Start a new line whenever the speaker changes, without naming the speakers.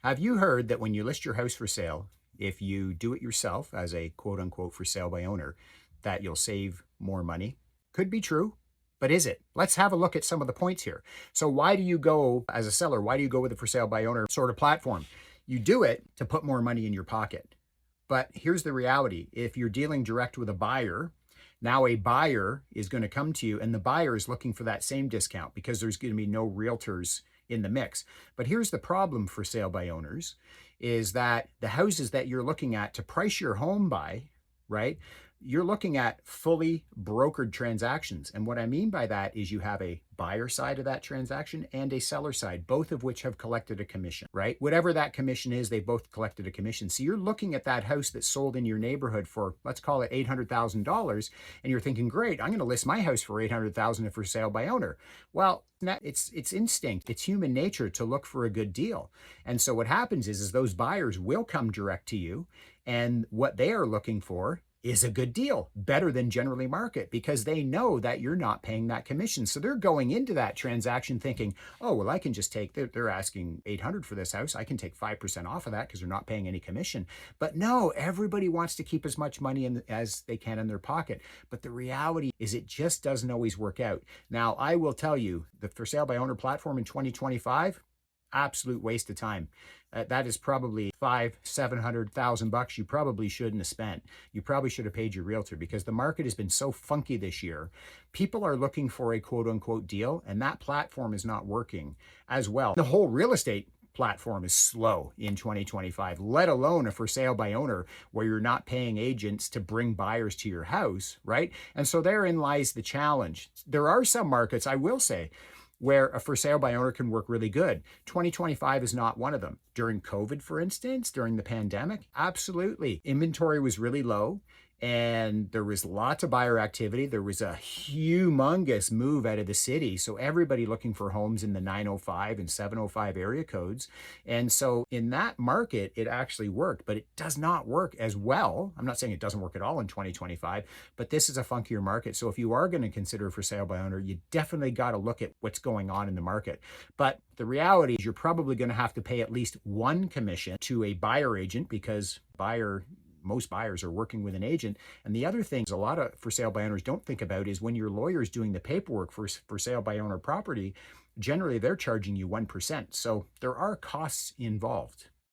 Have you heard that when you list your house for sale, if you do it yourself as a quote unquote for sale by owner, that you'll save more money? Could be true, but is it? Let's have a look at some of the points here. So why do you go as a seller? Why do you go with a for sale by owner sort of platform? You do it to put more money in your pocket. But here's the reality. If you're dealing direct with a buyer, now a buyer is going to come to you and the buyer is looking for that same discount because there's going to be no realtors in the mix. But here's the problem for sale by owners is that the houses that you're looking at to price your home by, right? You're looking at fully brokered transactions. And what I mean by that is you have a buyer side of that transaction and a seller side, both of which have collected a commission, right? Whatever that commission is, they both collected a commission. So you're looking at that house that's sold in your neighborhood for, let's call it $800,000. And you're thinking, great, I'm going to list my house for $800,000 for sale by owner. Well, it's instinct. It's human nature to look for a good deal. And so what happens is those buyers will come direct to you. And what they are looking for is a good deal, better than generally market, because they know that you're not paying that commission. So they're going into that transaction thinking, oh, well, I can just take, they're asking 800 for this house. I can take 5% off of that because they're not paying any commission. But no, everybody wants to keep as much money as they can in their pocket. But the reality is it just doesn't always work out. Now, I will tell you, the for sale by owner platform in 2025, absolute waste of time. That is probably $700,000 you probably shouldn't have spent. You probably should have paid your realtor because the market has been so funky this year. People are looking for a quote unquote deal, and that platform is not working as well. The whole real estate platform is slow in 2025, let alone a for sale by owner where you're not paying agents to bring buyers to your house, right? And so therein lies the challenge. There are some markets, I will say, where a for sale by owner can work really good. 2025 is not one of them. During COVID, for instance, during the pandemic, absolutely. Inventory was really low and there was lots of buyer activity. There was a humongous move out of the city. So everybody looking for homes in the 905 and 705 area codes. And so in that market, it actually worked, but it does not work as well. I'm not saying it doesn't work at all in 2025, but this is a funkier market. So if you are going to consider for sale by owner, you definitely got to look at what's going on in the market. But the reality is you're probably going to have to pay at least one commission to a buyer agent because most buyers are working with an agent. And the other things a lot of for sale by owners don't think about is when your lawyer is doing the paperwork for sale by owner property, generally they're charging you 1%. So there are costs involved.